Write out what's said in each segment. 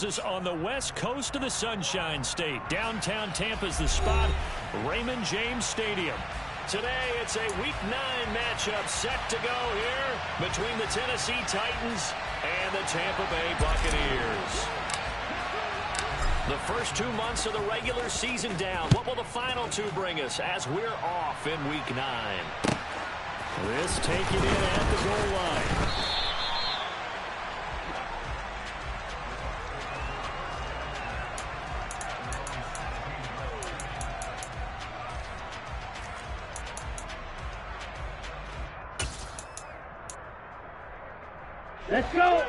tells us on the west coast of the Sunshine State. Downtown Tampa's the spot, Raymond James Stadium. Today, it's a Week 9 matchup set to go here between the Tennessee Titans and the Tampa Bay Buccaneers. The first 2 months of the regular season down. What will the final 2 bring us as we're off in Week 9? This taken in at the goal line. Let's go!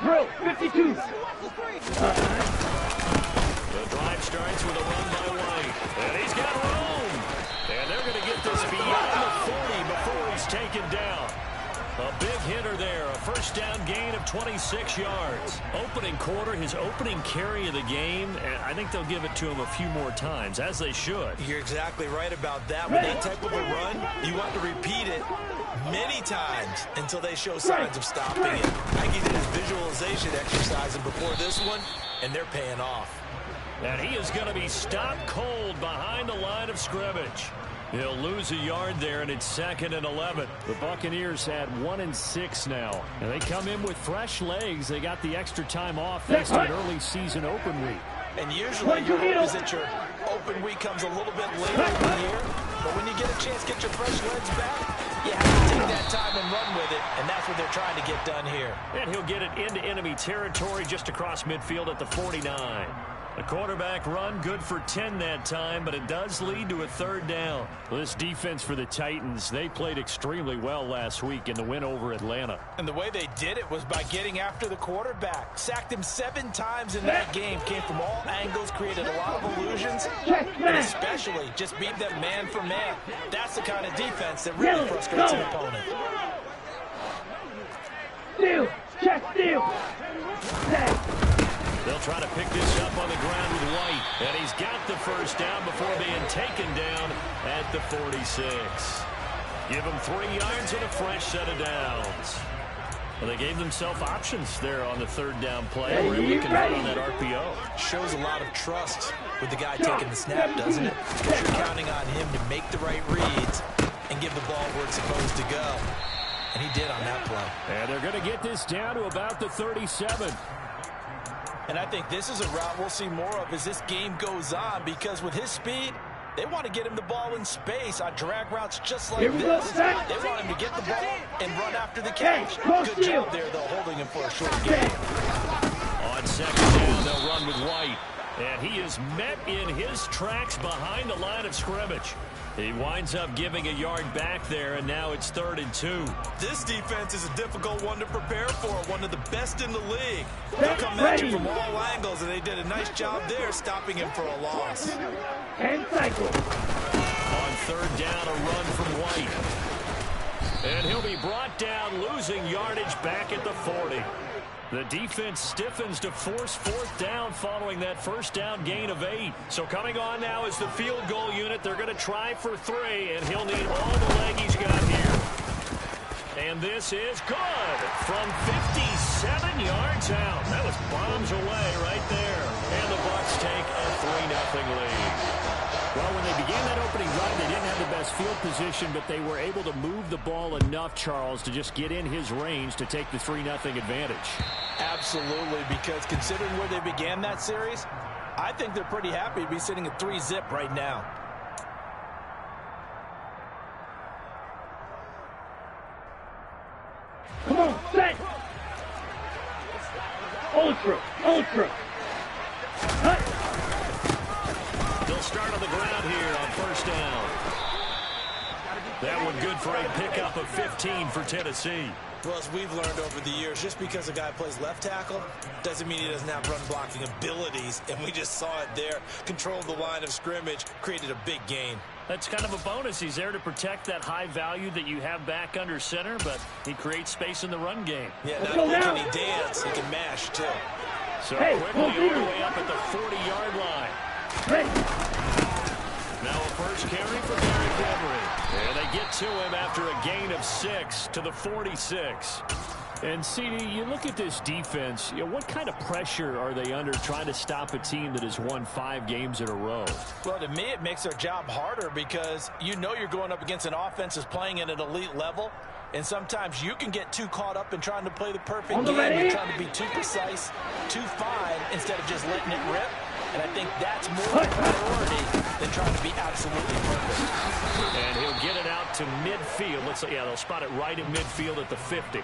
Bro, 52. The drive starts with a run by White. And he's got room. And they're going to get this beyond the 40 before he's taken down. A big hitter there. A first down gain of 26 yards. Opening quarter, his opening carry of the game. And I think they'll give it to him a few more times, as they should. You're exactly right about that. With that type of a run, you want to repeat it many times until they show signs of stopping it. I think he did his visualization exercising before this one, and they're paying off. And he is going to be stopped cold behind the line of scrimmage. He'll lose a yard there, and it's 2nd and 11. The Buccaneers had 1 and 6 now. And they come in with fresh legs. They got the extra time off thanks to an early season open week. And usually your hope is that your open week comes a little bit later in the year. But when you get a chance to get your fresh legs back, you have to take that time and run with it. And that's what they're trying to get done here. And he'll get it into enemy territory just across midfield at the 49. The quarterback run good for 10 that time, but it does lead to a 3rd down. Well, this defense for the Titans, they played extremely well last week in the win over Atlanta. And the way they did it was by getting after the quarterback. Sacked him 7 times in that game. Came from all angles, created a lot of illusions, and especially just beat them man for man. That's the kind of defense that really frustrates an opponent. Steal! Check steal! They'll try to pick this up on the ground with White. And he's got the first down before being taken down at the 46. Give him 3 yards and a fresh set of downs. Well, they gave themselves options there on the 3rd down play. Were able to convert on that RPO. Shows a lot of trust with the guy taking the snap, doesn't it? Because you're counting on him to make the right reads and give the ball where it's supposed to go. And he did on that play. And they're going to get this down to about the 37. And I think this is a route we'll see more of as this game goes on, because with his speed, they want to get him the ball in space on drag routes just like this. They want him to get the ball and run after the catch. Good job there, though, holding him for a short game. On 2nd down, they'll run with White. And he is met in his tracks behind the line of scrimmage. He winds up giving a yard back there, and now it's 3rd and 2. This defense is a difficult one to prepare for, one of the best in the league. They'll come at you from all angles, and they did a nice job there stopping him for a loss. And cycle. On 3rd down, a run from White. And he'll be brought down, losing yardage back at the 40. The defense stiffens to force 4th down following that first down gain of 8. So coming on now is the field goal unit. They're going to try for 3, and he'll need all the leg he's got here. And this is good from 57 yards out. That was bombs away right there. And the Bucs take a 3-0 lead. Well, when they began that opening drive, they didn't have the best field position, but they were able to move the ball enough, Charles, to just get in his range to take the 3-0 advantage. Absolutely, because considering where they began that series, I think they're pretty happy to be sitting at 3-0 right now. Come on, set! Ultra! Hut! They'll start on the ground here on 1st down. That one good for a pickup of 15 for Tennessee. Well, as we've learned over the years, just because a guy plays left tackle doesn't mean he doesn't have run blocking abilities, and we just saw it there. Controlled the line of scrimmage, created a big gain. That's kind of a bonus. He's there to protect that high value that you have back under center, but he creates space in the run game. Yeah, not only can he dance, he can mash, too. So quickly all the way up at the 40-yard line. Now a first carry for Derrick Henry. And they get to him after a gain of 6 to the 46. And, CD, you look at this defense, what kind of pressure are they under trying to stop a team that has won 5 games in a row? Well, to me, it makes their job harder because you know you're going up against an offense that's playing at an elite level, and sometimes you can get too caught up in trying to play the perfect game and trying to be too precise, too fine, instead of just letting it rip. And I think that's more of a priority than trying to be absolutely perfect. And he'll get it out to midfield. Let's say, yeah, they'll spot it right at midfield at the 50.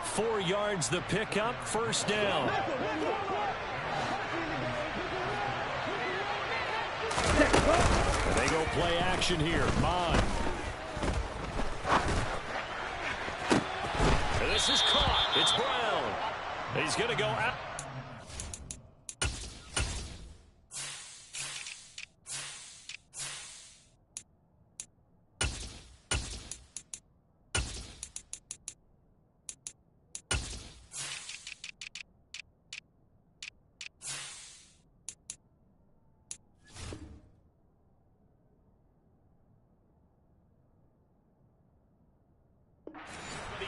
4 yards the pickup, first down. And they go play action here. Mond. And this is caught. It's Brown. He's going to go out.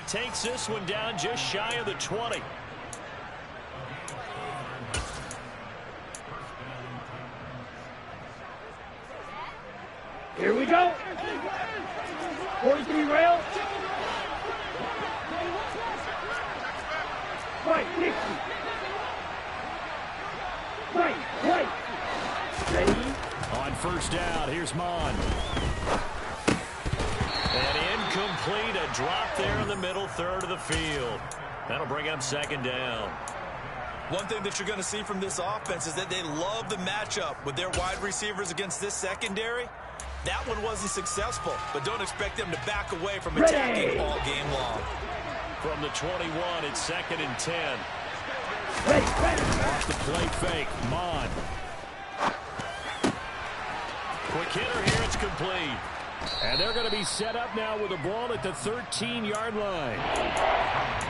Takes this one down just shy of the 20. Here we go. 43 rail. Fight, 60. Fight. Ready? On first down, here's Mond. And incomplete, a drop there in the middle third of the field. That'll bring up second down. One thing that you're going to see from this offense is that they love the matchup with their wide receivers against this secondary. That one wasn't successful, but don't expect them to back away from attacking all game long. From the 21, it's second and 10. Ready. Off the play fake, Mond. Quick hitter here, it's complete. And they're going to be set up now with a ball at the 13-yard line.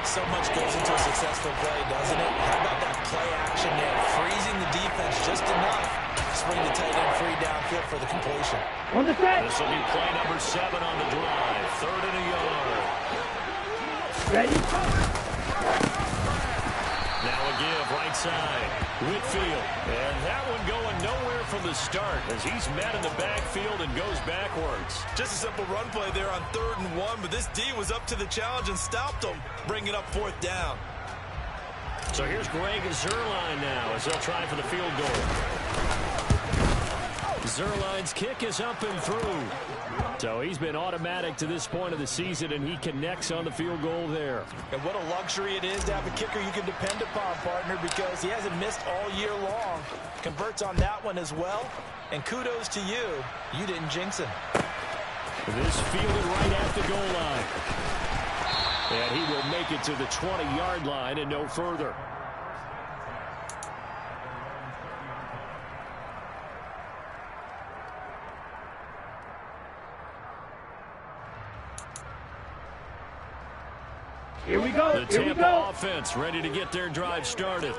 So much goes into a successful play, doesn't it? How about that play action there? Freezing the defense just enough to swing the tight end free downfield for the completion. On the set. This will be play number 7 on the drive. 3rd and a yard. Ready. Now a give right side. Whitfield. And that one going nowhere from the start as he's met in the backfield and goes backwards. Just a simple run play there on 3rd and 1, but this D was up to the challenge and stopped him, bringing up 4th down. So here's Greg Zuerlein now as they'll try for the field goal. Zuerlein's kick is up and through. So he's been automatic to this point of the season, and he connects on the field goal there. And what a luxury it is to have a kicker you can depend upon, partner, because he hasn't missed all year long. Converts on that one as well. And kudos to you. You didn't jinx him. This fielded right at the goal line. And he will make it to the 20-yard line and no further. Here we go. The Tampa offense ready to get their drive started.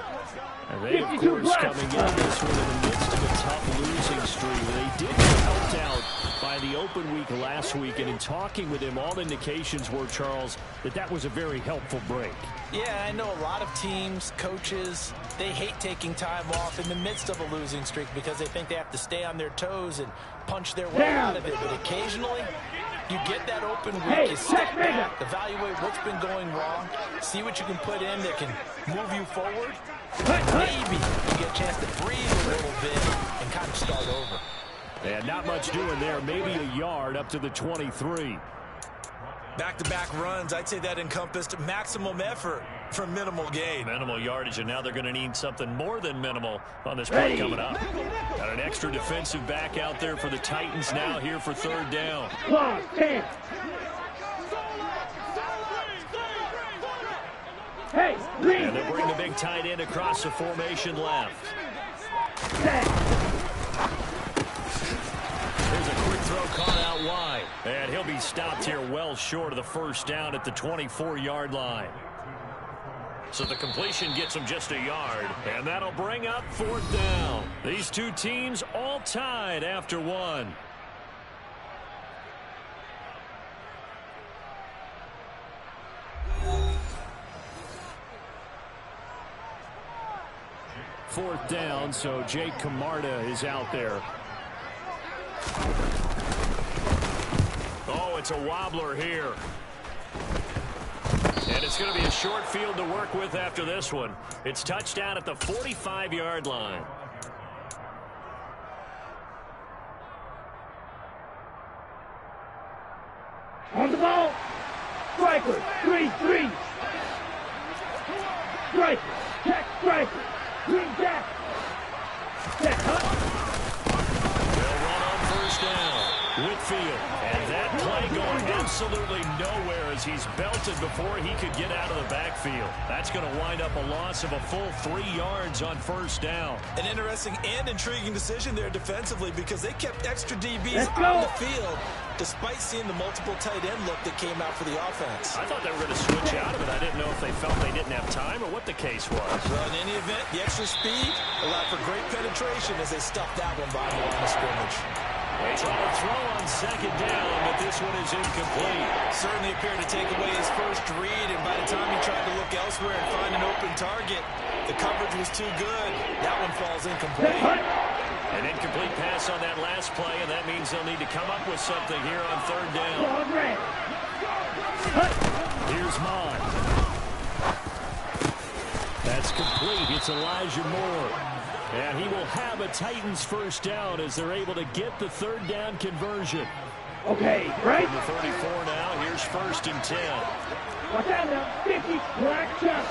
And they, of course, coming into this one in the midst of a tough losing streak. They did get helped out by the open week last week, and in talking with him, all indications were, Charles, that was a very helpful break. Yeah, I know a lot of teams, coaches, they hate taking time off in the midst of a losing streak because they think they have to stay on their toes and punch their way out of it. But occasionally, you get that open week, you step back, evaluate what's been going wrong, see what you can put in that can move you forward. Maybe you get a chance to breathe a little bit and kind of start over. And not much doing there, maybe a yard up to the 23. Back-to-back runs, I'd say that encompassed maximum effort for minimal gain. Minimal yardage, and now they're going to need something more than minimal on this play coming up. Got an extra defensive back out there for the Titans now here for 3rd down. Clock, 10. Hey, green. And they'll bring the big tight end across the formation left. Set. There's a quick throw caught out wide. And he'll be stopped here well short of the first down at the 24-yard line. So the completion gets him just a yard. And that'll bring up 4th down. These two teams all tied after 1. 4th down, so Jake Camarda is out there. Oh, it's a wobbler here. And it's going to be a short field to work with after this one. It's touchdown at the 45-yard line. On the ball. Striker. 3-3. Striker. Check striker. Green jack. Check hut. They'll run on 1st down. Whitfield. And that play going absolutely nowhere as he's belted before he could get out of the backfield. That's going to wind up a loss of a full 3 yards on 1st down. An interesting and intriguing decision there defensively because they kept extra DBs on the field despite seeing the multiple tight end look that came out for the offense. I thought they were going to switch out of it. I didn't know if they felt they didn't have time or what the case was. Well, in any event, the extra speed allowed for great penetration as they stuffed that one by the line of scrimmage. They try to throw on 2nd down, but this one is incomplete. Certainly appeared to take away his first read, and by the time he tried to look elsewhere and find an open target, the coverage was too good. That one falls incomplete. An incomplete pass on that last play, and that means they'll need to come up with something here on 3rd down. Here's Mond. That's complete. It's Elijah Moore. And he will have a Titans 1st down as they're able to get the 3rd down conversion. Okay, right. From the 34 now, here's 1st and 10. Watch out now. 50. Black shot.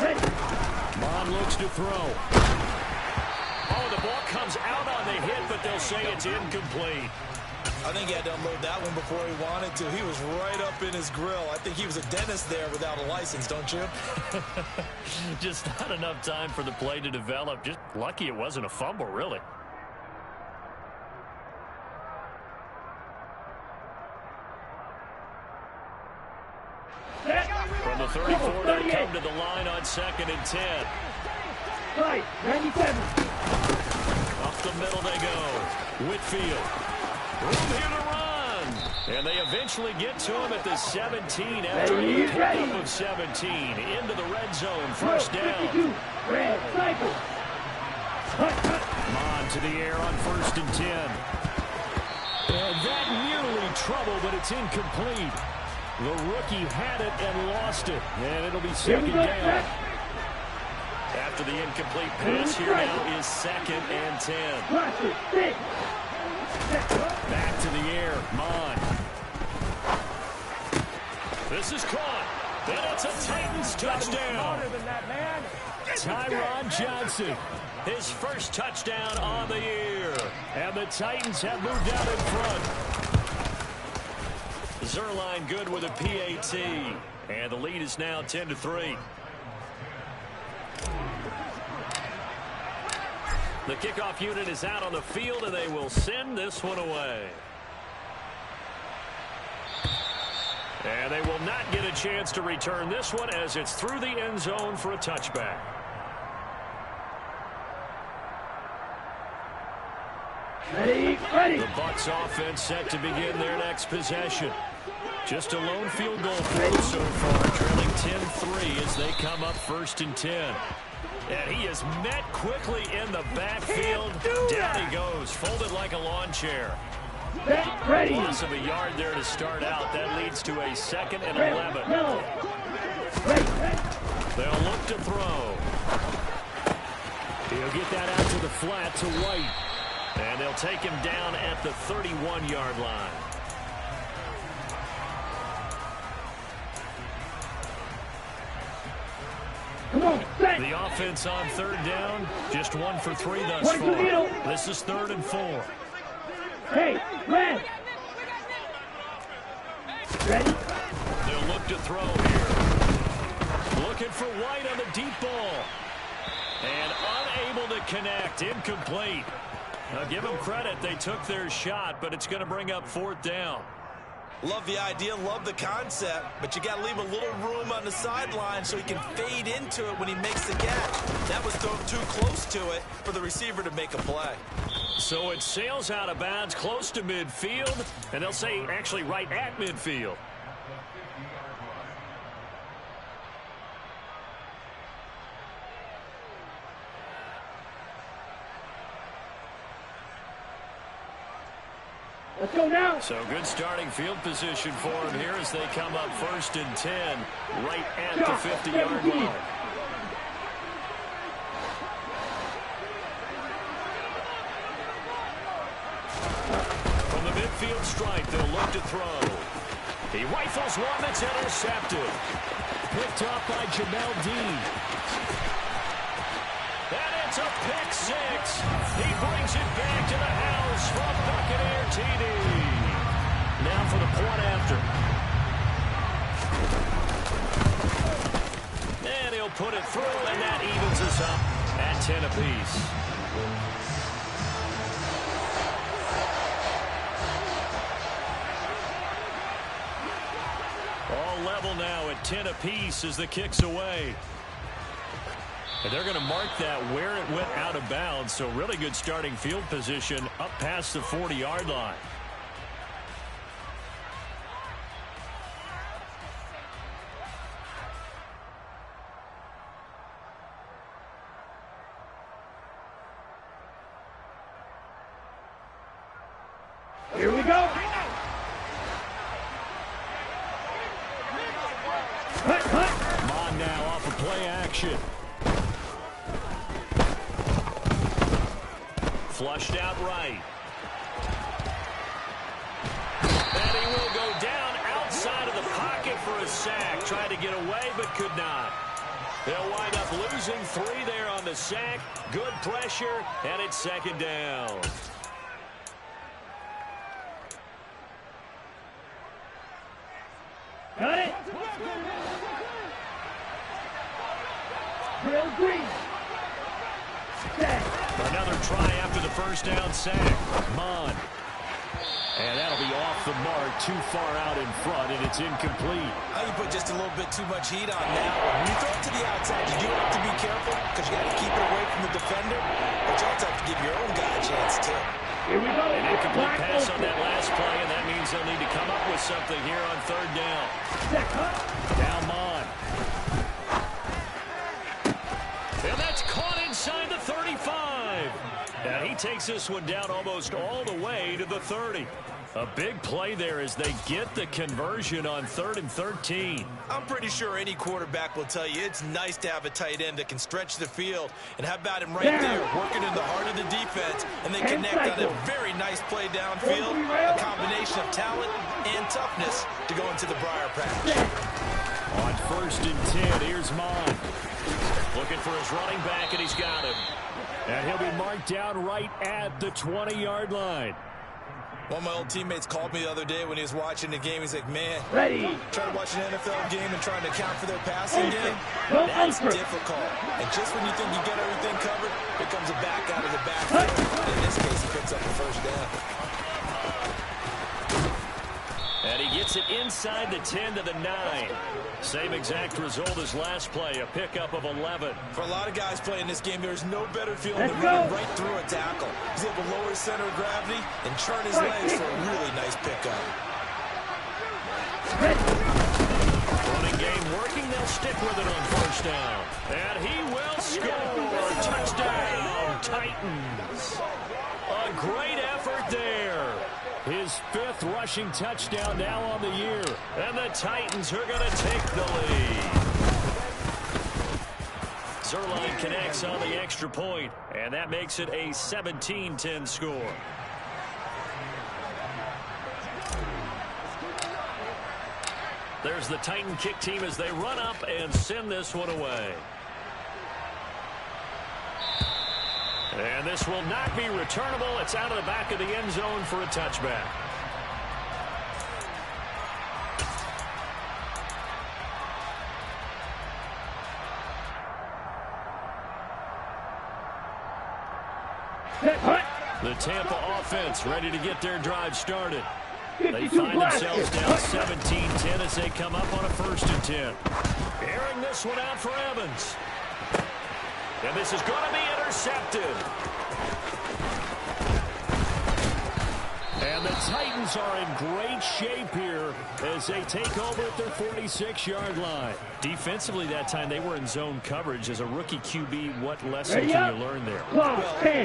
Hey. Mond looks to throw. Oh, the ball comes out on the hit, but they'll say it's incomplete. I think he had to unload that one before he wanted to. He was right up in his grill. I think he was a dentist there without a license, don't you? Just not enough time for the play to develop. Just lucky it wasn't a fumble, really. From the 34, they come to the line on 2nd and 10. Right, 97. Up the middle they go. Whitfield. Room here to run. And they eventually get to him at the 17 after a pickup of 17. Into the red zone. 1st down. Red cycle. Mond to the air on 1st and 10. And that nearly trouble, but it's incomplete. The rookie had it and lost it. And it'll be 2nd down. After the incomplete pass, here now is 2nd and 10. Back to the air, Mond. This is caught. And it's a Titans touchdown. Tyron Johnson. His first touchdown on the year. And the Titans have moved out in front. Zuerlein good with a PAT. And the lead is now 10-3. The kickoff unit is out on the field, and they will send this one away. And they will not get a chance to return this one as it's through the end zone for a touchback. Ready. The Bucs offense set to begin their next possession. Just a lone field goal throw so far, trailing 10-3 as they come up 1st and 10. And he is met quickly in the backfield. Down he goes, folded like a lawn chair. Ready. Loss of a yard there to start out. That leads to a 2nd and 11. They'll look to throw. He'll get that out to the flat to White. And they'll take him down at the 31-yard line. Come on, set. The offense on 3rd down, just 1 for 3 thus far. This is 3rd and 4. Hey, red. Ready. They'll look to throw here. Looking for White on the deep ball. And unable to connect. Incomplete. Now give them credit. They took their shot, but it's going to bring up 4th down. Love the idea, love the concept, but you got to leave a little room on the sideline so he can fade into it when he makes the catch. That was thrown too close to it for the receiver to make a play. So it sails out of bounds close to midfield, and they'll say actually right at midfield. Let's go now. So good starting field position for him here as they come up 1st and 10 right at the 50-yard line. From the midfield stripe, they'll look to throw. He rifles one that's intercepted. Picked up by Jamel Dean. And it's a pick six. He brings it back to the house from Buccaneer TD. Now for the point after. And he'll put it through, and that evens us up at 10 apiece. All level now at 10 apiece as the kick's away. And they're going to mark that where it went out of bounds. So really good starting field position up past the 40-yard line. Here we go. Come on now off of play action. Flushed out right. And he will go down outside of the pocket for a sack. Tried to get away but could not. They'll wind up losing 3 there on the sack. Good pressure, and it's 2nd down. Got it. Drill green. Set. Another try after the first down sack. Mon. And that'll be off the mark, too far out in front, and it's incomplete. You put just a little bit too much heat on that one. When you throw it to the outside, you do have to be careful because you got to keep it away from the defender, but you also have to give your own guy a chance too. Here we go. An incomplete pass on that last play, and that means they'll need to come up with something here on 3rd down. Now Mon. And that's caught inside the 35. Now he takes this one down almost all the way to the 30. A big play there as they get the conversion on 3rd and 13. I'm pretty sure any quarterback will tell you it's nice to have a tight end that can stretch the field. And how about him right there, working in the heart of the defense, and they connect on a very nice play downfield, a combination of talent and toughness to go into the briar patch. On 1st and 10, here's Mon. Looking for his running back, and he's got him. And he'll be marked down right at the 20-yard line. One of my old teammates called me the other day when he was watching the game. He's like, man, Ready. trying to watch an NFL game and trying to account for their passing game, that's difficult. And just when you think you get everything covered, here comes a back out of the backfield. In this case, he picks up the 1st down. And he gets it inside the 10 to the 9. Same exact result as last play, a pickup of 11. For a lot of guys playing this game, there's no better feeling than running right through a tackle. He's able to lower his center of gravity and churn his legs for a really nice pickup. Running game working, they'll stick with it on 1st down. And he will score. Touchdown, Titans. A great effort there. His 5th rushing touchdown now on the year. And the Titans are going to take the lead. Zuerlein connects on the extra point, and that makes it a 17-10 score. There's the Titan kick team as they run up and send this one away. And this will not be returnable. It's out of the back of the end zone for a touchback. The Tampa offense ready to get their drive started. They find themselves down 17-10 as they come up on a 1st and 10. Airing this one out for Evans. And this is going to be intercepted. And the Titans are in great shape here as they take over at their 46-yard line. Defensively that time, they were in zone coverage. As a rookie QB, what lesson can you learn there? Well,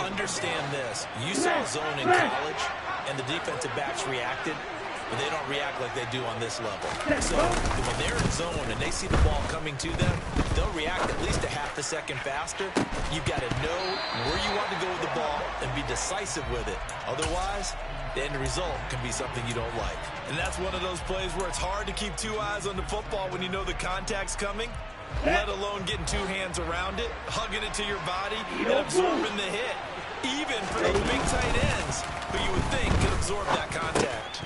understand this. You saw zone in college. and the defensive backs reacted, but they don't react like they do on this level. So when they're in zone and they see the ball coming to them, they'll react at least a half a second faster. You've got to know where you want to go with the ball and be decisive with it. Otherwise, the end result can be something you don't like. And that's one of those plays where it's hard to keep two eyes on the football when you know the contact's coming, let alone getting two hands around it, hugging it to your body, and absorbing the hit. Even for those big tight ends who you would think could absorb that contact.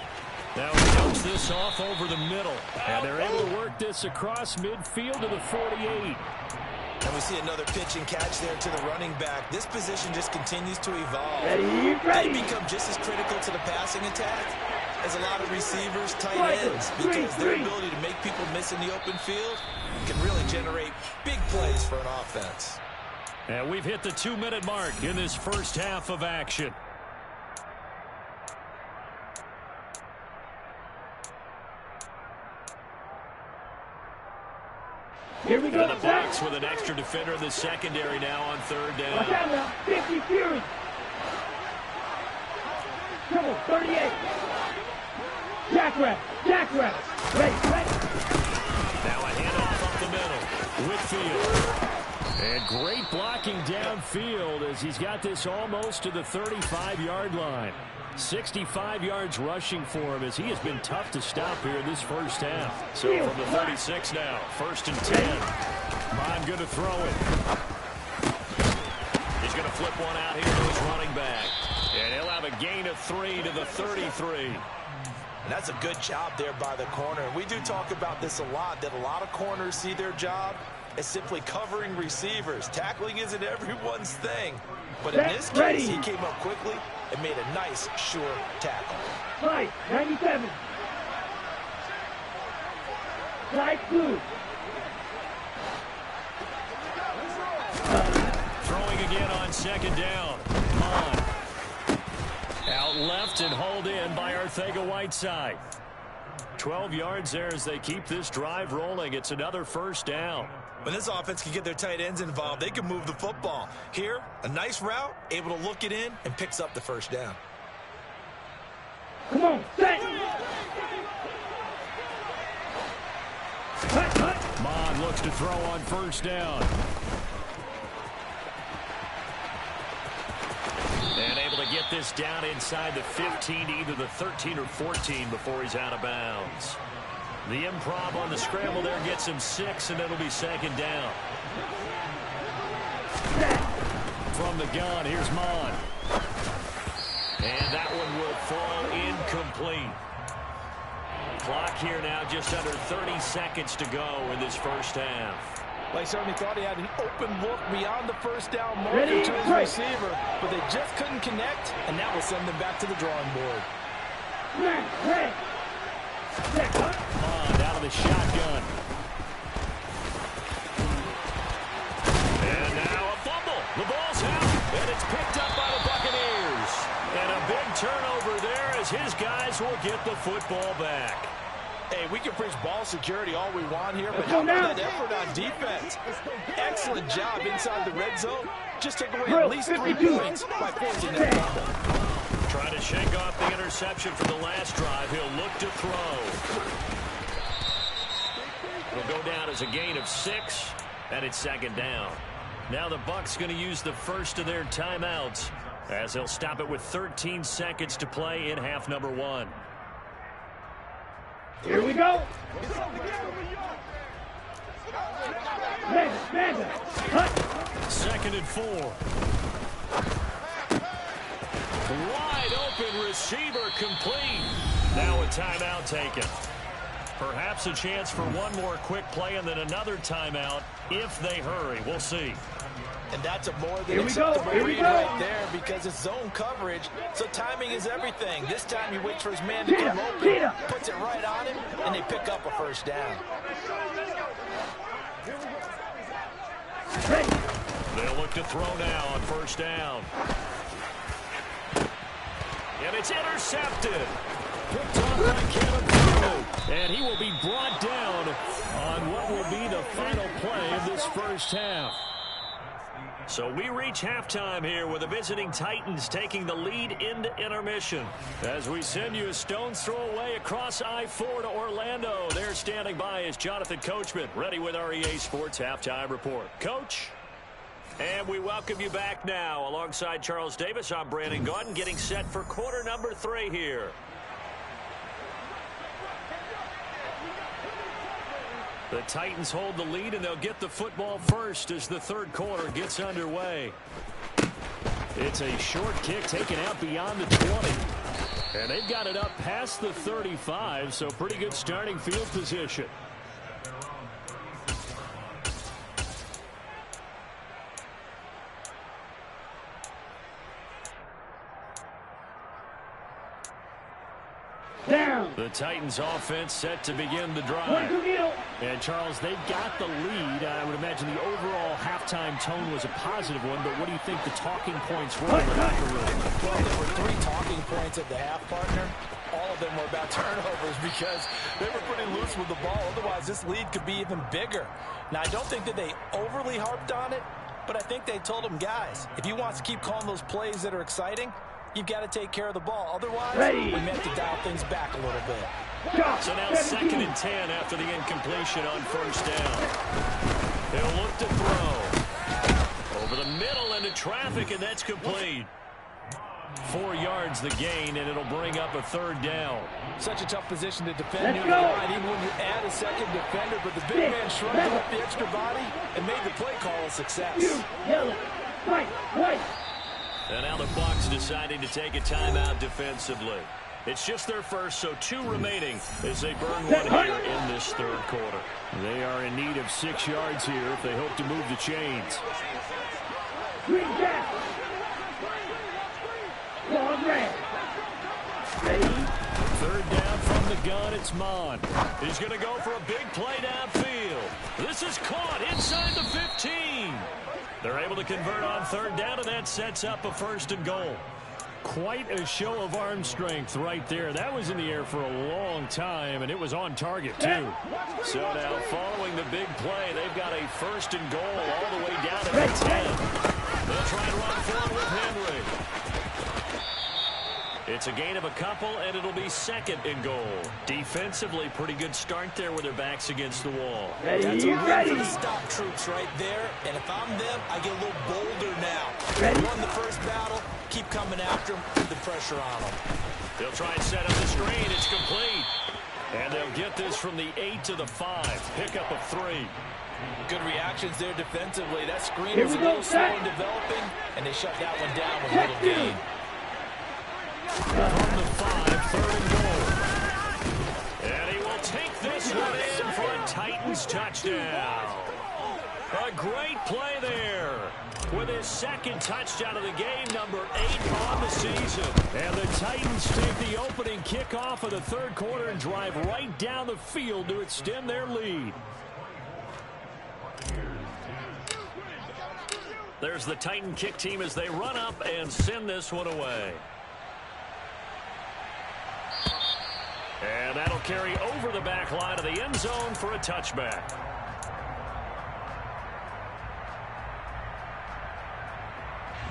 Now he dumps this off over the middle, and they're able to work this across midfield to the 48. And we see another pitch and catch there to the running back. This position just continues to evolve. Ready. They become just as critical to the passing attack as a lot of receivers, tight ends, because their ability to make people miss in the open field can really generate big plays for an offense. And we've hit the 2-minute mark in this first half of action. Here we go. In the box with an extra defender in the secondary now on third down. Watch out now. 50 Fury. Come on, 38. Jackrabbit. Ready. Now a handoff up the middle. Whitfield. And great blocking downfield as he's got this almost to the 35-yard line. 65 yards rushing for him as he has been tough to stop here in this first half. So from the 36 now, 1st and 10. Mond going to throw it. He's going to flip one out here to his running back. And he'll have a gain of 3 to the 33. And that's a good job there by the corner. And we do talk about this a lot, that a lot of corners see their job as simply covering receivers. Tackling isn't everyone's thing. But in this case, he came up quickly and made a nice, sure tackle. Right, 97. Light blue. Throwing again on 2nd down. Mond. Out left and hauled in by Arcega-Whiteside. 12 yards there as they keep this drive rolling. It's another 1st down. When this offense can get their tight ends involved, they can move the football. Here, a nice route, able to look it in, and picks up the 1st down. Come on, set. Cut. Mond looks to throw on 1st down. And able to get this down inside the 15, either the 13 or 14 before he's out of bounds. The improv on the scramble there gets him 6, and it'll be 2nd down. From the gun, here's Mond. And that one will fall incomplete. Clock here now just under 30 seconds to go in this first half. Well, he certainly thought he had an open look beyond the 1st down marker to his receiver, but they just couldn't connect, and that will send them back to the drawing board. Mond out of the shotgun. And now a fumble. The ball's out, and it's picked up by the Buccaneers. And a big turnover there as his guys will get the football back. Hey, we can preach ball security all we want here, but how about that effort on defense? Excellent job inside the red zone. Just took away at least 3 points by forcing that fumble. Trying to shake off the interception from the last drive. He'll look to throw. It'll go down as a gain of 6, and it's 2nd down. Now the Bucs going to use the first of their timeouts as they'll stop it with 13 seconds to play in half number 1. Here we go. Cut. 2nd and 4. Wide open receiver complete. Now a timeout taken. Perhaps a chance for one more quick play and then another timeout if they hurry. We'll see. And that's a more than acceptable read right there because it's zone coverage, so timing is everything. This time he waits for his man to come open, puts it right on him, and they pick up a 1st down. They'll look to throw now on 1st down. And it's intercepted. Picked off by Kevin Thurman. And he will be brought down on what will be the final play of this first half. So we reach halftime here with the visiting Titans taking the lead into intermission. As we send you a stone's throw away across I-4 to Orlando. There standing by is Jonathan Coachman, ready with our EA Sports Halftime Report. Coach? And we welcome you back now. Alongside Charles Davis, I'm Brandon Gaudin, getting set for quarter number 3 here. The Titans hold the lead, and they'll get the football first as the third quarter gets underway. It's a short kick taken out beyond the 20. And they've got it up past the 35, so pretty good starting field position. Down. The Titans offense set to begin the drive. And, Charles, they've got the lead. I would imagine the overall halftime tone was a positive one, but what do you think the talking points were in the locker room? Well, there were 3 talking points at the half, partner. All of them were about turnovers because they were pretty loose with the ball. Otherwise, this lead could be even bigger. Now, I don't think that they overly harped on it, but I think they told them, guys, if you want to keep calling those plays that are exciting, you've got to take care of the ball. Otherwise, we meant to dial things back a little bit. So now 2nd and 10 after the incompletion on first down. They'll look to throw. Over the middle into traffic, and that's complete. 4 yards the gain, and it'll bring up a 3rd down. Such a tough position to defend near the line, even when you add a second defender, but the big man shrugged off the extra body and made the play call a success. And now the Bucs deciding to take a timeout defensively. It's just their first, so 2 remaining as they burn one here in this third quarter. They are in need of 6 yards here if they hope to move the chains. Third down from the gun, it's Mon. He's going to go for a big play downfield. This is caught inside the 15. They're able to convert on 3rd down, and that sets up a 1st and goal. Quite a show of arm strength right there. That was in the air for a long time, and it was on target, too. So now, following the big play, they've got a 1st and goal all the way down to the 10. They'll try and run forward with Henry. It's a gain of a couple, and it'll be 2nd and goal. Defensively, pretty good start there with their backs against the wall. That's a win for the stop troops right there. And if I'm them, I get a little bolder now. They won the first battle. Keep coming after them. Put the pressure on them. They'll try and set up the screen. It's complete. And they'll get this from the 8 to the 5. Pickup of 3. Good reactions there defensively. That screen was a little slow in developing, and they shut that one down with a little gain. From the 5, 3rd and goal. And he will take this one in for a Titans touchdown. A great play there with his 2nd touchdown of the game, number 8 on the season. And the Titans take the opening kickoff of the third quarter and drive right down the field to extend their lead. There's the Titan kick team as they run up and send this one away. And that'll carry over the back line of the end zone for a touchback.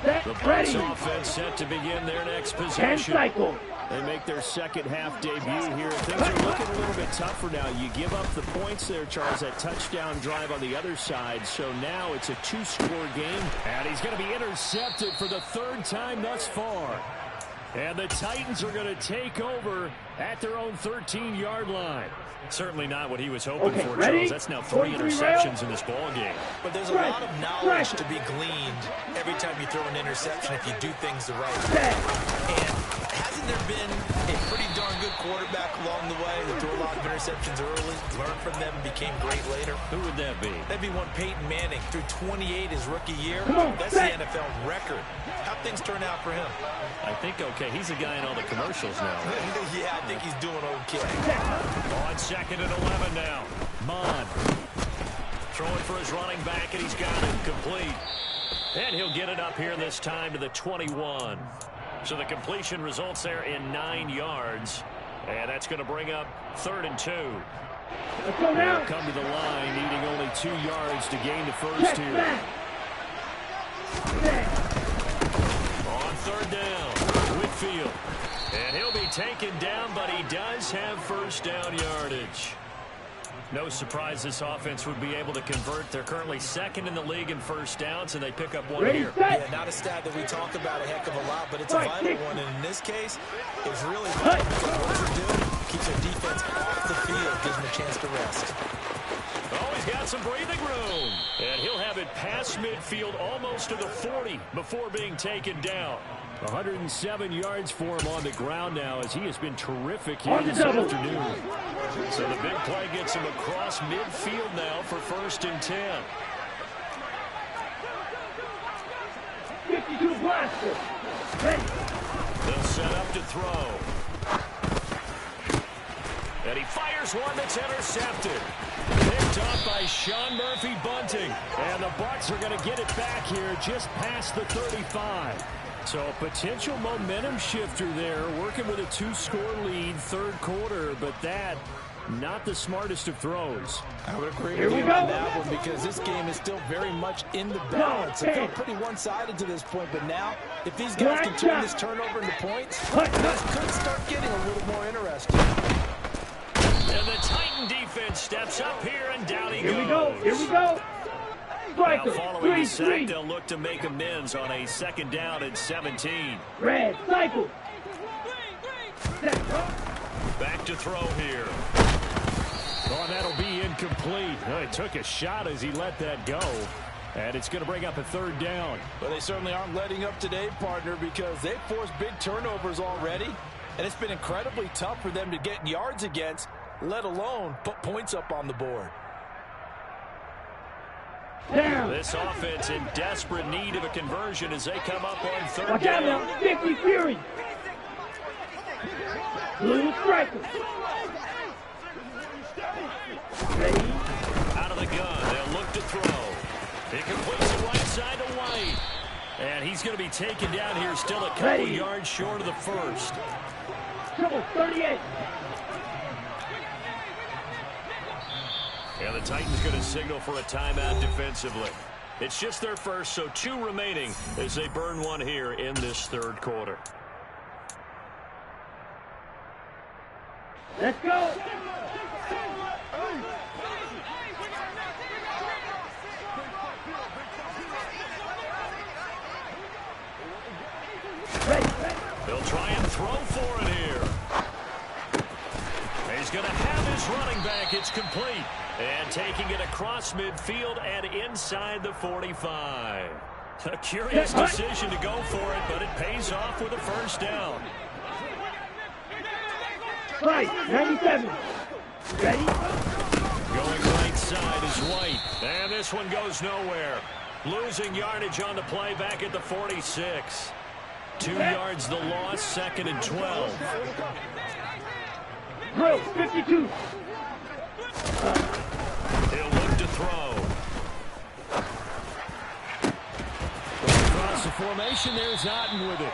The Bucs offense set to begin their next possession. They make their second half debut here. Things are looking a little bit tougher now. You give up the points there, Charles, that touchdown drive on the other side. So now it's a 2-score game. And he's going to be intercepted for the 3rd time thus far. And the Titans are going to take over at their own 13-yard line. Certainly not what he was hoping for, Charles. That's now 3 interceptions in this ball game. But there's a lot of knowledge to be gleaned every time you throw an interception if you do things the right way. And hasn't there been a pretty darn good quarterback along the way that threw a lot of interceptions early, learned from them, and became great later? Who would that be? That'd be one Peyton Manning. Threw 28 his rookie year. That's the NFL record. How'd things turn out for him? I think okay. He's a guy in all the commercials now. Yeah, I think he's doing okay. On 2nd and 11 now. Mon throwing for his running back, and he's got it complete. And he'll get it up here this time to the 21. So the completion results there in 9 yards. And that's going to bring up 3rd and 2. They'll come to the line, needing only 2 yards to gain the first here. third down. Whitfield. And he'll be taken down, but he does have first down yardage. No surprise this offense would be able to convert. They're currently second in the league in first downs, and they pick up one here. Yeah, not a stat that we talk about a heck of a lot, but it's a vital one. And in this case, it's really vital because what it do keeps their defense off the field, gives them a chance to rest. Oh, he's got some breathing room. And he'll have it past midfield almost to the 40 before being taken down. 107 yards for him on the ground now as he has been terrific here this afternoon. So the big play gets him across midfield now for 1st and 10. 52 blaster. Ready. They'll set up to throw. And he fires one that's intercepted. Picked off by Sean Murphy Bunting. And the Bucs are going to get it back here just past the 35. So a potential momentum shifter there, working with a 2-score lead, third quarter, but that, not the smartest of throws. I would agree with you on that one because this game is still very much in the balance. It felt pretty one-sided to this point, but now, if these guys can turn this turnover into points, this could start getting a little more interesting. And the Titan defense steps up here, and down he goes. Here we go. Now following the sack, they'll look to make amends on a 2nd down and 17. Red, cycle. Back to throw here. Oh, that'll be incomplete. Oh, he took a shot as he let that go. And it's going to bring up a 3rd down. But they certainly aren't letting up today, partner, because they've forced big turnovers already. And it's been incredibly tough for them to get yards against, let alone put points up on the board. Down. This offense in desperate need of a conversion as they come up on 3rd Watch down. out now. 50 Fury. Blue striker. Ready. Out of the gun. They'll look to throw. He completes it right side to White. And he's going to be taken down here still a couple yards short of the first. Triple 38. And the Titans going to signal for a timeout defensively. It's just their first, so 2 remaining as they burn one here in this third quarter. Let's go. They'll try and throw for it here. He's going to have his running back. It's complete. And taking it across midfield and inside the 45. A curious decision to go for it, but it pays off with a 1st down. Right, 97. Ready? Going right side is White. And this one goes nowhere. Losing yardage on the play back at the 46. 2 yards the loss, 2nd and 12. Grill, 52. He'll look to throw. Across the formation, there's Otten with it.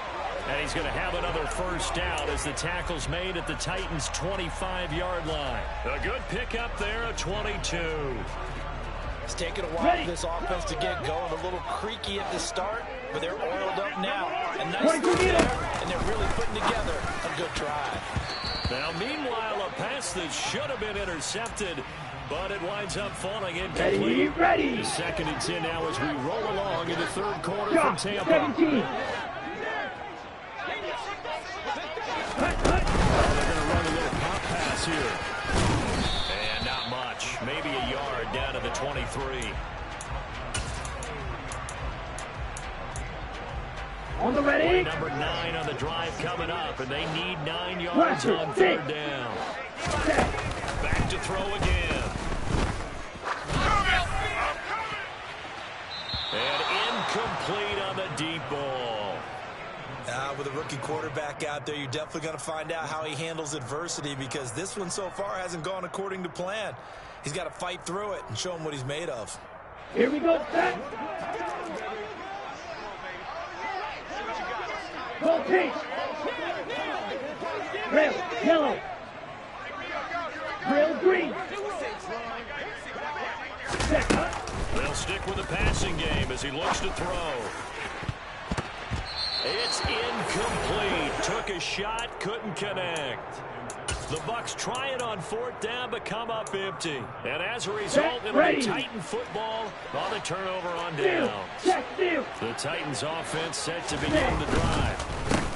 And he's going to have another 1st down as the tackle's made at the Titans' 25-yard line. A good pickup there, a 22. It's taken a while for this offense to get going. A little creaky at the start, but they're oiled up now. A nice start there, and they're really putting together a good drive. Now, meanwhile, a pass that should have been intercepted, but it winds up falling incomplete. Ready. 2nd and 10 now as we roll along in the third quarter from Tampa. 17. They're going to run a little pop pass here. And not much. Maybe a yard down to the 23. On the ready. Number 9 on the drive coming up, and they need 9 yards on 3rd down. Back to throw again. And incomplete on the deep ball. With a rookie quarterback out there, you're definitely going to find out how he handles adversity because this one so far hasn't gone according to plan. He's got to fight through it and show him what he's made of. Here we go, set. Goal pink. Red, yellow. Grill, green. They'll stick with the passing game as he looks to throw. It's incomplete. Took a shot, couldn't connect. The Bucs try it on 4th down, but come up empty. And as a result, it'll be Titan football on the turnover on down. The Titans offense set to begin the drive.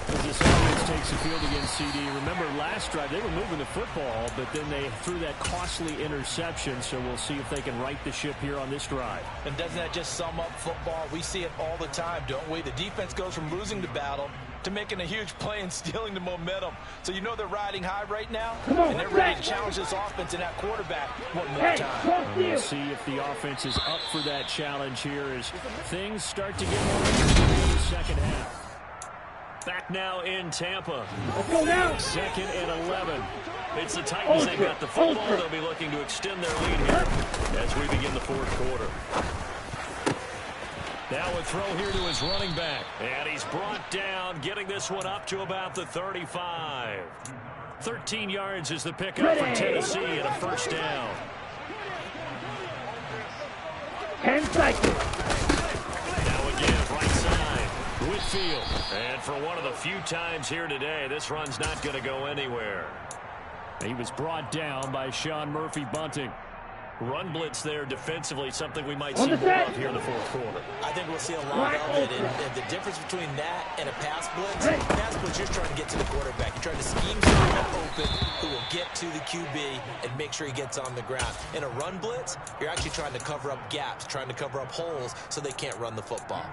As this offense takes the field against CD. Remember last drive, they were moving the football, but then they threw that costly interception, so we'll see if they can right the ship here on this drive. And doesn't that just sum up football? We see it all the time, don't we? The defense goes from losing the battle to making a huge play and stealing the momentum. So you know they're riding high right now, and they're ready to challenge this offense and that quarterback one more time. And we'll see if the offense is up for that challenge here as things start to get more interesting in the second half. Back now in Tampa. Let's go now. 2nd and 11. It's the Titans. They've got the football. They'll be looking to extend their lead here as we begin the 4th quarter. Now a throw here to his running back. And he's brought down, getting this one up to about the 35. 13 yards is the pickup for Tennessee and a 1st down. 10 seconds. Now again, right side. Whitfield. And for one of the few times here today, this run's not going to go anywhere. He was brought down by Sean Murphy-Bunting. Run blitz there defensively, something we might see more of here in the 4th quarter. I think we'll see a lot of it, and the difference between that and a pass blitz, you're trying to get to the quarterback. You're trying to scheme someone open who will get to the QB and make sure he gets on the ground. In a run blitz, you're actually trying to cover up gaps, trying to cover up holes so they can't run the football.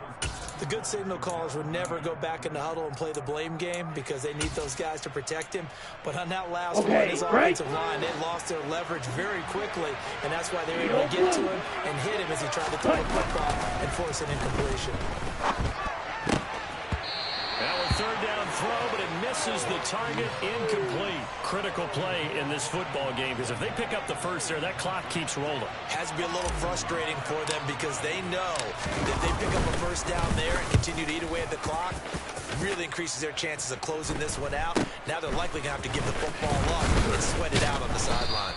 The good signal callers would never go back in the huddle and play the blame game because they need those guys to protect him. But on that last one, his offensive line, they lost their leverage very quickly, and that's why they were able to get to him and hit him as he tried to throw the football and force an incompletion. Now a 3rd down throw, but it misses the target, incomplete. Critical play in this football game because if they pick up the first there, that clock keeps rolling. Has to be a little frustrating for them because they know that if they pick up a 1st down there and continue to eat away at the clock, really increases their chances of closing this one out. Now they're likely going to have to give the football up and sweat it out on the sideline.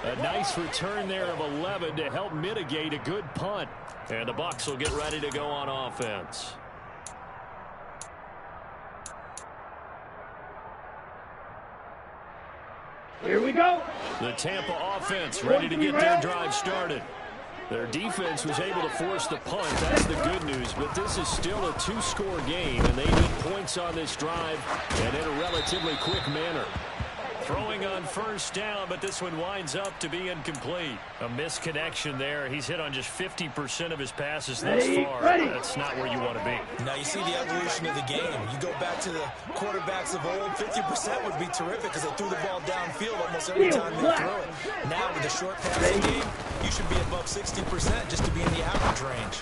A nice return there of 11 to help mitigate a good punt. And the Bucs will get ready to go on offense. Here we go. The Tampa offense ready to get their drive started. Their defense was able to force the punt. That's the good news. But this is still a 2-score game, and they need points on this drive and in a relatively quick manner. Throwing on 1st down, but this one winds up to be incomplete. A misconnection there. He's hit on just 50% of his passes thus far. That's not where you want to be. Now you see the evolution of the game. You go back to the quarterbacks of old, 50% would be terrific because they threw the ball downfield almost every time they threw it. Now with the short passing game, you should be above 60% just to be in the average range.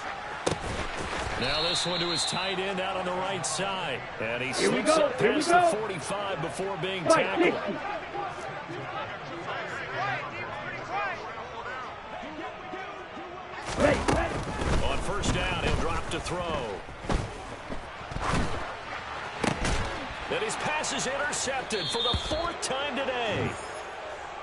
Now this one to his tight end out on the right side. And he slips up past the 45 before being tackled. On 1st down, he'll drop to throw. And his pass is intercepted for the 4th time today.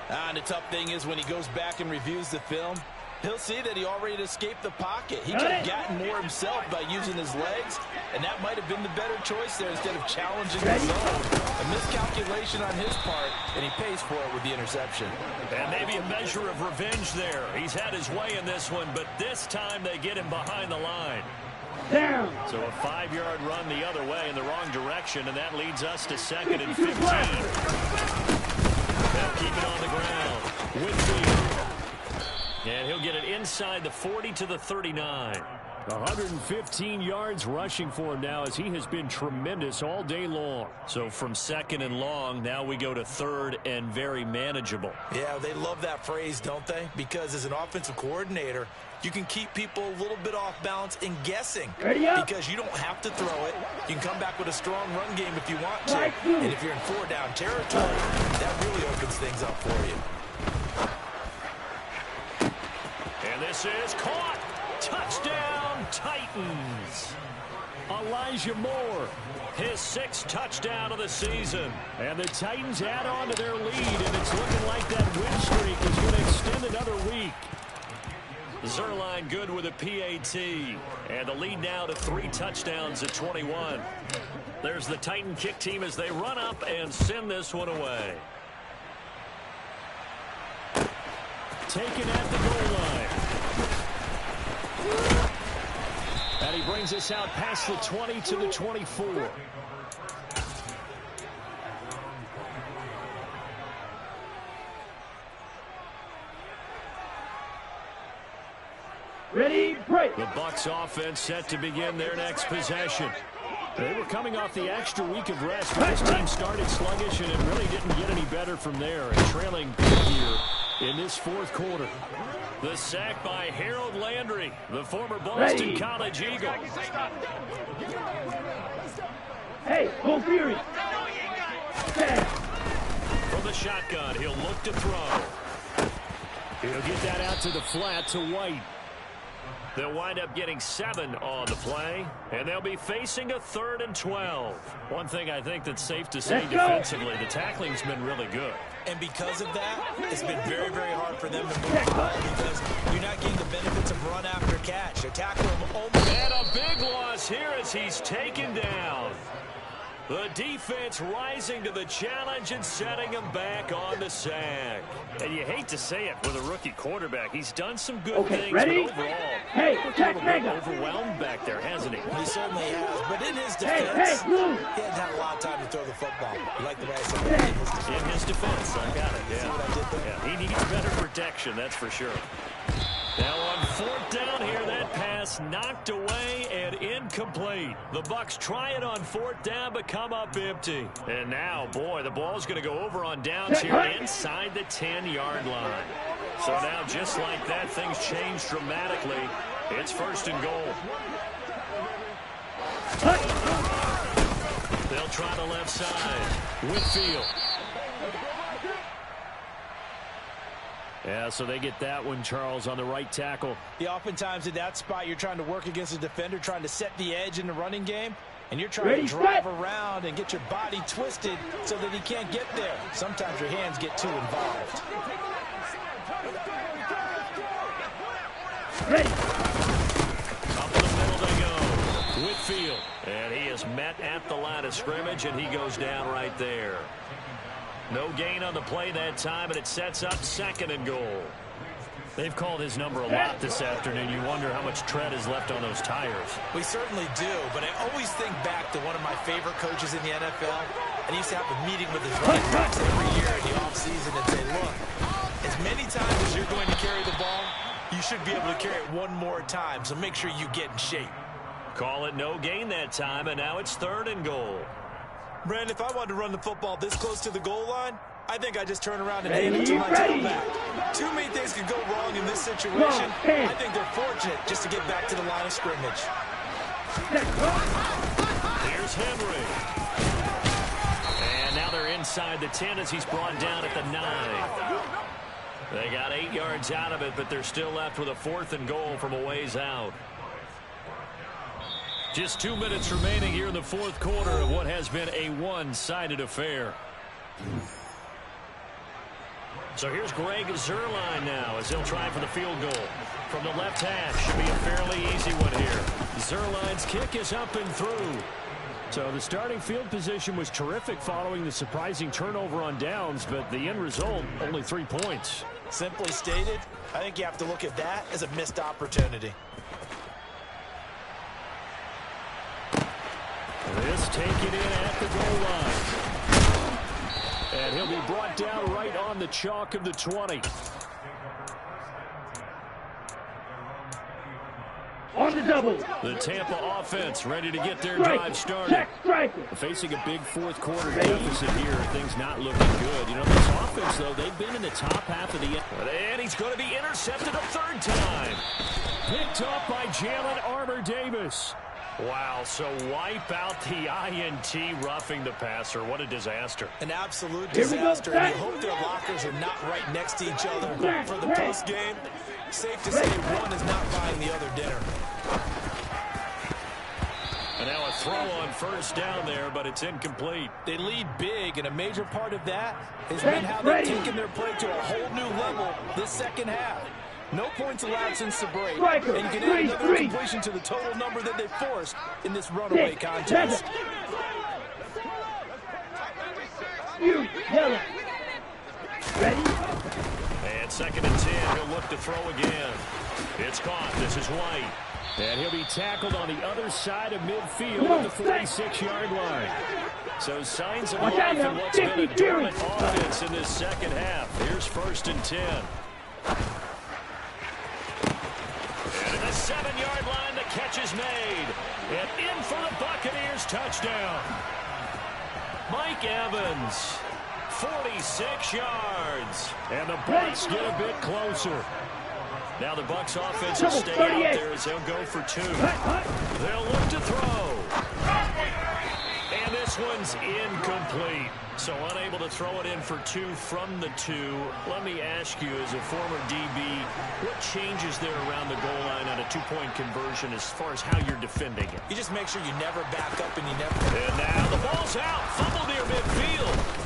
And the tough thing is when he goes back and reviews the film, he'll see that he already escaped the pocket. He could have gotten more himself by using his legs, and that might have been the better choice there instead of challenging the zone. A miscalculation on his part, and he pays for it with the interception. And maybe a measure of revenge there. He's had his way in this one, but this time they get him behind the line. Down. So a 5-yard run the other way in the wrong direction, and that leads us to 2nd and 15. They'll keep it on the ground. Whitfield. And he'll get it inside the 40 to the 39. 115 yards rushing for him now as he has been tremendous all day long. So from 2nd and long, now we go to 3rd and very manageable. Yeah, they love that phrase, don't they? Because as an offensive coordinator, you can keep people a little bit off balance and guessing. Because you don't have to throw it. You can come back with a strong run game if you want to. And if you're in 4-down territory, that really opens things up for you. And this is caught. Touchdown, Titans. Elijah Moore, his 6th touchdown of the season. And the Titans add on to their lead, and it's looking like that win streak is going to extend another week. Zuerlein good with a PAT. And the lead now to 3 touchdowns at 21. There's the Titan kick team as they run up and send this one away. Taken at the goal line. And he brings us out past the 20 to the 24. Ready, break. The Bucs offense set to begin their next possession. They were coming off the extra week of rest. This team started sluggish, and it really didn't get any better from there. And trailing big here in this fourth quarter. The sack by Harold Landry, the former Boston College Eagle. Hey, go Fury. From the shotgun, he'll look to throw. He'll get that out to the flat to White. They'll wind up getting 7 on the play, and they'll be facing a 3rd and 12. One thing I think that's safe to say defensively, the tackling's been really good. And because of that, it's been very, very hard for them to move the ball because you're not getting the benefits of run after catch. They tackle him almost. And a big loss here as he's taken down. The defense rising to the challenge and setting him back on the sack. And you hate to say it with a rookie quarterback. He's done some good things, ready? but overall, Hey, a little bit overwhelmed back there, hasn't he? He certainly has. But in his defense, Hey, move. he hasn't had a lot of time to throw the football. Like the way I said, In his defense, I got it. See what I did there? Yeah, he needs better protection, that's for sure. Now on 4th down here, that pass knocked away and incomplete. The Bucs try it on 4th down, but come up empty. And now, boy, the ball's going to go over on downs here inside the 10-yard line. So now, just like that, things change dramatically. It's 1st and goal. They'll try the left side. Whitfield. Yeah, so they get that one, Charles, on the right tackle. Yeah, oftentimes in that spot, you're trying to work against a defender, trying to set the edge in the running game, and you're trying to drive around and get your body twisted so that he can't get there. Sometimes your hands get too involved. Ready. Up the middle they go. Whitfield. And he is met at the line of scrimmage, and he goes down right there. No gain on the play that time, and it sets up 2nd and goal. They've called his number a lot this afternoon. You wonder how much tread is left on those tires. We certainly do, but I always think back to one of my favorite coaches in the NFL, and he used to have a meeting with his running backs every year in the offseason and say, look, as many times as you're going to carry the ball, you should be able to carry it one more time, so make sure you get in shape. Call it no gain that time, and now it's 3rd and goal. Brandon, if I wanted to run the football this close to the goal line, I think I just turn around and hand it to my tailback. Too many things could go wrong in this situation. I think they're fortunate just to get back to the line of scrimmage. Here's Henry. And now they're inside the 10 as he's brought down at the 9. They got 8 yards out of it, but they're still left with a 4th and goal from a ways out. Just 2 minutes remaining here in the 4th quarter of what has been a one-sided affair. So here's Greg Zuerlein now as he'll try for the field goal. From the left hash, should be a fairly easy one here. Zuerlein's kick is up and through. So the starting field position was terrific following the surprising turnover on downs, but the end result, only 3 points. Simply stated, I think you have to look at that as a missed opportunity. This taken in at the goal line. And he'll be brought down right on the chalk of the 20. On the double. The Tampa offense ready to get their drive started. Facing a big 4th quarter deficit here. Things not looking good. You know, this offense, though, they've been in the top half of the... And he's going to be intercepted a 3rd time. Picked up by Jalen Armour-Davis. Wow, so wipe out the INT roughing the passer. What a disaster. An absolute disaster. And you hope their lockers are not right next to each other for the postgame. Safe to say one is not buying the other dinner. And now a throw on 1st down there, but it's incomplete. They lead big, and a major part of that has been how they've taken their play to a whole new level this 2nd half. No points allowed since the break. Striker, And you can add another three. completion to the total number that they forced in this runaway contest. You, yellow. Ready? And 2nd and 10. He'll look to throw again. It's caught. This is White. And he'll be tackled on the other side of midfield at the 46-yard line. So signs of Watch life out now. in what's been a 50 dormant Fury. offense in this second half. Here's 1st and 10. And at the 7-yard line, the catch is made. And in for the Buccaneers touchdown. Mike Evans, 46 yards. And the Bucs get a bit closer. Now the Bucs offense will stay out there as they'll go for 2. They'll look to throw. And this one's incomplete. So unable to throw it in for 2 from the 2. Let me ask you, as a former DB, what changes there around the goal line on a 2-point conversion as far as how you're defending it? You just make sure you never back up and you never... And now the ball's out. Fumble near midfield.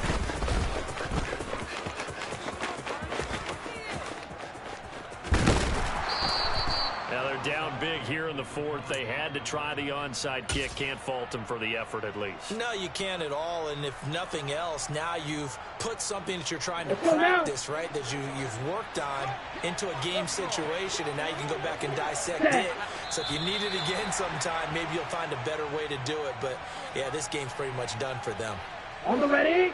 Now they're down big here in the 4th. They had to try the onside kick. Can't fault them for the effort at least. No, you can't at all. And if nothing else, now you've put something that you're trying to practice, right, that you've worked on into a game situation, and now you can go back and dissect it. So if you need it again sometime, maybe you'll find a better way to do it. But, yeah, this game's pretty much done for them. On the ready?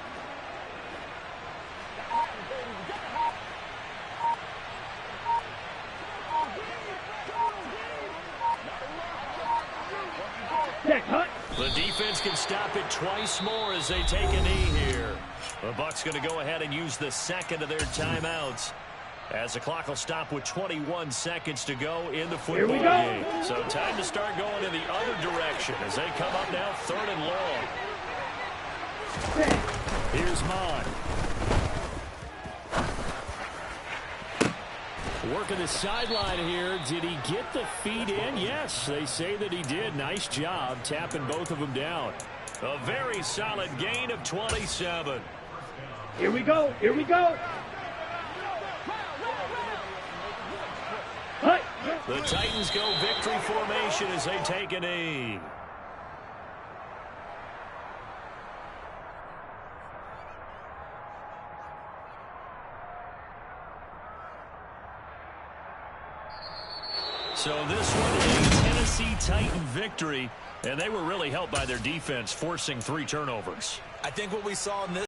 The defense can stop it twice more as they take a knee here. The Bucs going to go ahead and use the 2nd of their timeouts, as the clock will stop with 21 seconds to go in the football game. So time to start going in the other direction as they come up now 3rd and long. Here's Mond. Working the sideline here. Did he get the feet in? Yes, they say that he did. Nice job tapping both of them down. A very solid gain of 27. Here we go. Here we go. The Titans go victory formation as they take a knee. So this one is a Tennessee Titan victory, and they were really helped by their defense forcing 3 turnovers. I think what we saw in this